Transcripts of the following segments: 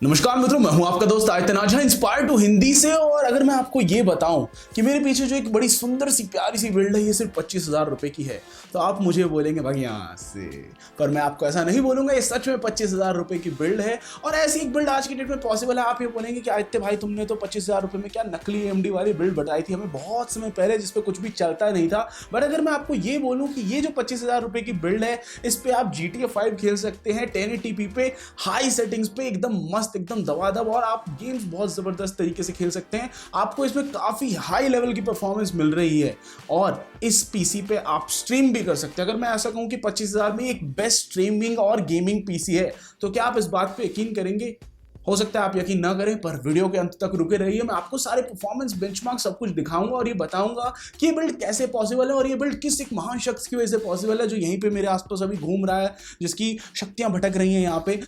नमस्कार मित्रों, मैं हूं आपका दोस्त आयतन आज इंस्पायर टू हिंदी से। और अगर मैं आपको ये बताऊं कि मेरे पीछे जो एक बड़ी सुंदर सी प्यारी सी बिल्ड है, ये सिर्फ 25,000 रुपए की है, तो आप मुझे बोलेंगे भाई यहाँ से। पर मैं आपको ऐसा नहीं बोलूंगा, ये सच में 25,000 रुपए की बिल्ड है। और ऐसी एक बिल्ड आज की डेट में पॉसिबल है। आप ये बोलेंगे कि आदित्य भाई तुमने तो 25,000 रुपए में क्या नकली AMD वाली बिल्ड बताई थी हमें बहुत समय पहले, जिसपे कुछ भी चलता नहीं था। बट अगर मैं आपको ये बोलूँ कि ये जो 25,000 रुपए की बिल्ड है, इस पे आप GTA 5 खेल सकते हैं 1080p पे, हाई सेटिंग्स पे, एकदम मस्त, एकदम दबादब, और आप गेम्स बहुत ज़बरदस्त तरीके से खेल सकते हैं। आपको इसमें काफ़ी हाई लेवल की परफॉर्मेंस मिल रही है और इस पीसी पे आप स्ट्रीम भी कर सकते हैं। अगर मैं ऐसा कहूँ कि 25,000 में एक बेस्ट स्ट्रीमिंग और गेमिंग पीसी है, तो क्या आप इस बात पे यकीन करेंगे? हो सकता है आप यकीन ना करें, पर वीडियो के अंत तक रुके रहिए। मैं आपको सारे परफॉर्मेंस बेंचमार्क सब कुछ दिखाऊंगा और ये बताऊंगा कि ये बिल्ड कैसे पॉसिबल है और ये बिल्ड किस एक महान शख्स की वजह से पॉसिबल है जो यहीं पे मेरे आसपास अभी घूम रहा है, जिसकी शक्तियां भटक रही हैं यहाँ पे।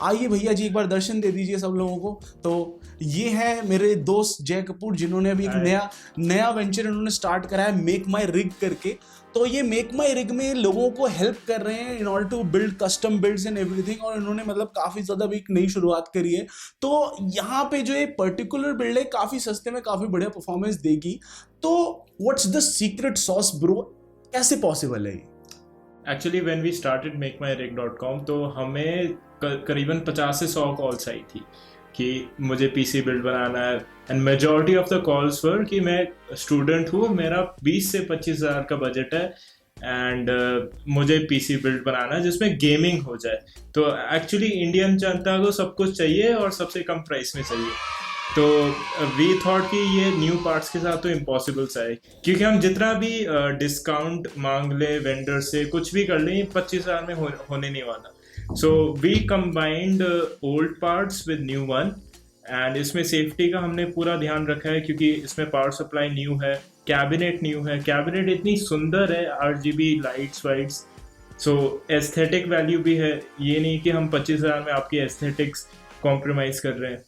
आइए भैया जी, एक बार दर्शन दे दीजिए सब लोगों को। तो ये है मेरे दोस्त जय कपूर, जिन्होंने अभी एक नया वेंचर इन्होंने स्टार्ट करा है, मेक माई रिग करके। तो ये मेक माई रिग में लोगों को हेल्प कर रहे हैं in order to build custom builds and everything, और इन्होंने मतलब काफ़ी ज़्यादा भी एक नई शुरुआत करी है। तो यहाँ पे जो ये पर्टिकुलर बिल्ड है काफ़ी सस्ते में काफ़ी बढ़िया परफॉर्मेंस देगी। तो what's the secret sauce bro, कैसे पॉसिबल है ये? एक्चुअली व्हेन वी स्टार्टेड मेकमाईरिग.com तो हमें करीबन 50 से 100 कॉल्स आई थी कि मुझे पीसी बिल्ड बनाना है। And majority of the calls were कि मैं स्टूडेंट हूँ, मेरा 20 से 25,000 का बजट है एंड मुझे पीसी बिल्ड बनाना है जिसमें गेमिंग हो जाए। तो एक्चुअली इंडियन जनता को सब कुछ चाहिए और सबसे कम प्राइस में चाहिए। तो वी थॉट कि ये न्यू पार्ट्स के साथ तो इम्पॉसिबल सा है, क्योंकि हम जितना भी डिस्काउंट मांग ले वेंडर से, कुछ भी कर लें, 25,000 में होने नहीं वाला। So we combined old parts with new one, and इसमें सेफ्टी का हमने पूरा ध्यान रखा है क्योंकि इसमें पावर सप्लाई न्यू है, कैबिनेट न्यू है। कैबिनेट इतनी सुंदर है, RGB lights whites, so aesthetic value भी है। ये नहीं कि हम 25,000 में आपकी एस्थेटिक्स कॉम्प्रोमाइज कर रहे हैं।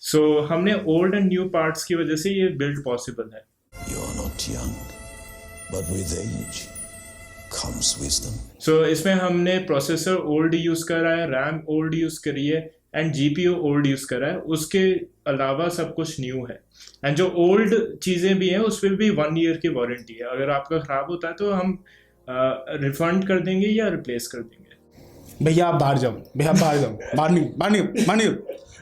सो हमने ओल्ड एंड न्यू पार्ट्स की वजह से ये बिल्ड पॉसिबल है। You're not young, but with age comes wisdom. सो इसमें हमने प्रोसेसर ओल्ड यूज करा है, रैम ओल्ड यूज करी है एंड GPU ओल्ड यूज करा है। उसके अलावा सब कुछ न्यू है। एंड जो ओल्ड चीजें भी हैं उस पर भी 1 ईयर की वारंटी है। अगर आपका खराब होता है तो हम रिफंड कर देंगे या रिप्लेस कर देंगे। भैया आप बाहर जाओ, भैया बाहर जाओ, बाहर नहीं।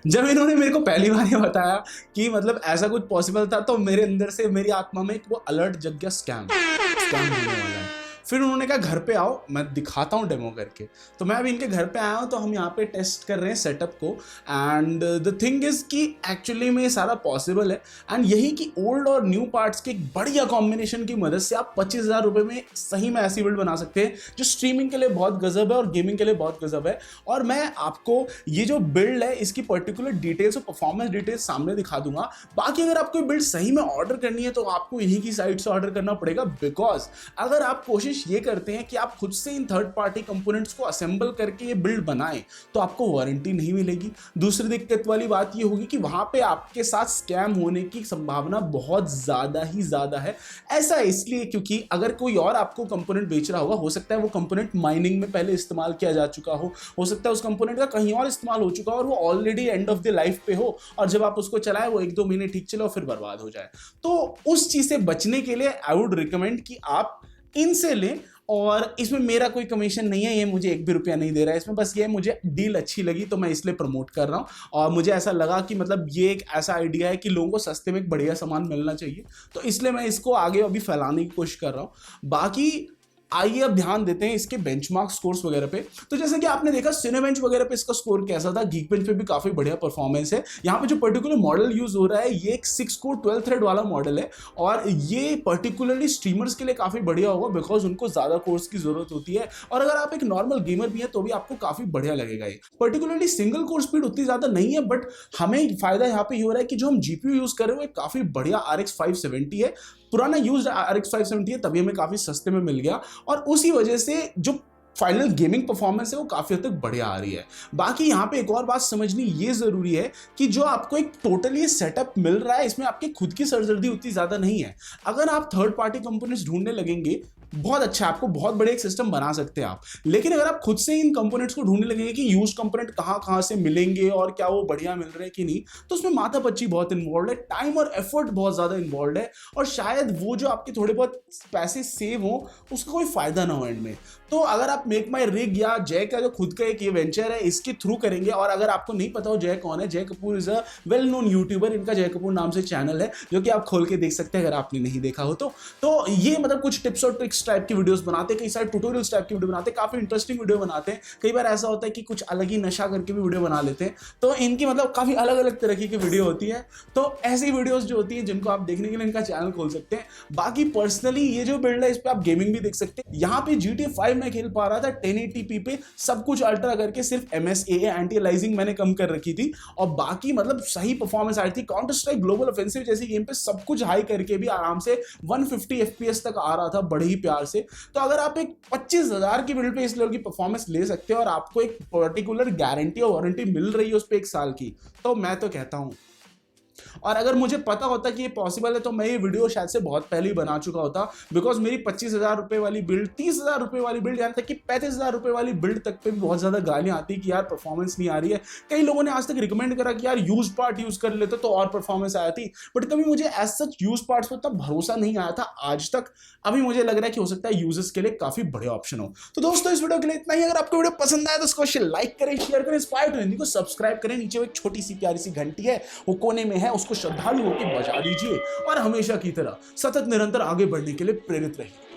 जब इन्होंने मेरे को पहली बार ये बताया कि मतलब ऐसा कुछ पॉसिबल था, तो मेरे अंदर से, मेरी आत्मा में एक वो अलर्ट जग गया, स्कैम होने वाला है। फिर उन्होंने कहा घर पे आओ, मैं दिखाता हूँ डेमो करके। तो मैं अभी इनके घर पे आया हूँ, तो हम यहाँ पे टेस्ट कर रहे हैं सेटअप को। एंड द थिंग इज कि एक्चुअली में ये सारा पॉसिबल है, एंड यही कि ओल्ड और न्यू पार्ट्स के एक बढ़िया कॉम्बिनेशन की मदद से आप 25,000 रुपये में सही में ऐसी बिल्ड बना सकते हैं जो स्ट्रीमिंग के लिए बहुत गजब है और गेमिंग के लिए बहुत गजब है। और मैं आपको ये जो बिल्ड है इसकी पर्टिकुलर डिटेल्स और परफॉर्मेंस डिटेल्स सामने दिखा दूंगा। बाकी अगर आपको बिल्ड सही में ऑर्डर करनी है तो आपको इन्हीं की साइट से ऑर्डर करना पड़ेगा, बिकॉज अगर आप कोशिश ये करते हैं कि आप खुद से इन थर्ड पार्टी कंपोनेंट्स को असेंबल करके ये बिल्ड बनाएं, तो आपको वारंटी नहीं मिलेगी। दूसरी दिक्कत वाली बात ये होगी कि वहां पे आपके साथ स्कैम होने की संभावना बहुत ज्यादा है। ऐसा इसलिए क्योंकि अगर कोई और आपको कंपोनेंट बेच रहा होगा, हो सकता है वो कंपोनेंट माइनिंग में पहले इस्तेमाल किया जा चुका हो सकता है उस कंपोनेंट का कहीं और इस्तेमाल हो चुका हो और वो already end of the life पे हो, और जब आप उसको चलाएं वो 1-2 महीने ठीक चले और फिर बर्बाद हो जाए। तो उस चीज से बचने के लिए आई वुड रिकमेंड कि आप इनसे लें। और इसमें मेरा कोई कमीशन नहीं है, ये मुझे 1 भी रुपया नहीं दे रहा है इसमें, बस ये मुझे डील अच्छी लगी तो मैं इसलिए प्रमोट कर रहा हूँ। और मुझे ऐसा लगा कि मतलब ये एक ऐसा आइडिया है कि लोगों को सस्ते में एक बढ़िया सामान मिलना चाहिए, तो इसलिए मैं इसको आगे अभी फैलाने की कोशिश कर रहा हूँ। बाकी आइए अब ध्यान देते हैं इसके बेंचमार्क स्कोर्स वगैरह पे। तो जैसे कि आपने देखा सिनेबेंच वगैरह पे इसका स्कोर कैसा था, गीकबेंच पे भी काफी बढ़िया परफॉर्मेंस है। यहाँ पे जो पर्टिकुलर मॉडल यूज हो रहा है ये एक 6 कोर 12 थ्रेड वाला मॉडल है, और ये पर्टिकुलरली स्ट्रीमर्स के लिए काफी बढ़िया होगा बिकॉज उनको ज्यादा कोर्स की जरूरत होती है। और अगर आप एक नॉर्मल गेमर भी है तो भी आपको काफी बढ़िया लगेगा। ये पर्टिकुलरली सिंगल कोर स्पीड उतनी ज्यादा नहीं है, बट हमें फायदा यहाँ पे ये हो रहा है कि जो हम GPU यूज कर रहे हो काफी बढ़िया RX 570 है, पुराना यूज्ड RX 570 है, तभी हमें काफी सस्ते में मिल गया, और उसी वजह से जो फाइनल गेमिंग परफॉर्मेंस है वो काफी हद तक बढ़िया आ रही है। बाकी यहाँ पे एक और बात समझनी ये जरूरी है कि जो आपको एक टोटली सेटअप मिल रहा है इसमें आपकी खुद की सरदर्दी उतनी ज्यादा नहीं है। अगर आप थर्ड पार्टी कंपोनेंट्स ढूंढने लगेंगे बहुत अच्छा, आपको बहुत बड़े एक सिस्टम बना सकते हैं आप। लेकिन अगर आप खुद से इन कंपोनेंट्स को ढूंढने लगेंगे कि यूज कंपोनेंट कहाँ से मिलेंगे और क्या वो बढ़िया मिल रहे हैं कि नहीं, तो उसमें माथापच्ची बहुत इन्वॉल्व है, टाइम और एफर्ट बहुत ज्यादा इन्वॉल्व है, और शायद वो जो आपके थोड़े बहुत पैसे सेव हो उसका कोई फायदा ना हो एंड में। तो अगर आप मेक माई रिग या जय का जो खुद का एक ये वेंचर है इसके थ्रू करेंगे, और अगर आपको नहीं पता हो जय कौन है, जय Kapoor is a well known YouTuber, इनका जय कपूर नाम से चैनल है जो कि आप खोल के देख सकते हैं अगर आपने नहीं देखा हो तो ये मतलब कुछ टिप्स और ट्रिक्स टाइप की वीडियोस बनाते हैं, कई सारे ट्यूटोरियल्स टाइप की वीडियो बनाते हैं, काफी इंटरेस्टिंग वीडियो बनाते हैं। कई बार ऐसा होता है कि कुछ अलग ही नशा करके भी वीडियो बना लेते हैं, तो इनकी मतलब काफी अलग अलग तरह की वीडियो होती है। तो ऐसी वीडियोस जो होती है जिनको आप देखने के लिए इनका चैनल खोल सकते हैं। बाकी पर्सनली ये जो बिल्ड है इस पे आप गेमिंग भी देख सकते हैं। यहाँ पे GTA 5 में खेल पा रहा था 1080p पे, सब कुछ अल्ट्रा करके, सिर्फ MSAA एंटी अलाइजिंग मैंने कम कर रखी थी, और बाकी मतलब सही परफॉर्मेंस आई थी। काउंटर स्ट्राइक ग्लोबल ऑफेंसिव जैसी गेम पे सब कुछ हाई करके भी आराम से 150 FPS तक आ रहा था बड़े ही प्यार से। तो अगर आप एक 25,000 की बिल्ड पे इस लेवल की परफॉर्मेंस ले सकते हो और आपको एक पर्टिकुलर गारंटी और वारंटी मिल रही है उस पे 1 साल की, तो मैं तो कहता हूं, और अगर मुझे पता होता कि ये पॉसिबल है तो मैं ये वीडियो शायद से बहुत पहले ही बना चुका होता, बिकॉज मेरी 25,000 रुपए वाली बिल्ड, 30,000 रुपए वाली बिल्ड, यहाँ तक कि 35,000 रुपए वाली बिल्ड तक पे भी बहुत ज्यादा गालियां आती कि यार परफॉर्मेंस नहीं आ रही है। कई लोगों ने आज तक रिकमेंड करा कि यार यूज पार्ट यूज कर लेते तो और परफॉर्मेंस आती थी, बट कभी मुझे एज सच यूज पार्ट्स पर तब भरोसा नहीं आया था आज तक। अभी मुझे लग रहा है कि हो सकता है यूजर्स के लिए काफी बड़े ऑप्शन हो। तो दोस्तों इस वीडियो के लिए इतना ही। अगर आपको वीडियो पसंद आया तो इसको लाइक करें, शेयर करें, इंस्पायर टू हिंदी को सब्सक्राइब करें। नीचे एक छोटी सी प्यारी सी घंटी है वो कोने में है, उसको श्रद्धालु होकर बजा दीजिए, और हमेशा की तरह सतत निरंतर आगे बढ़ने के लिए प्रेरित रहिए।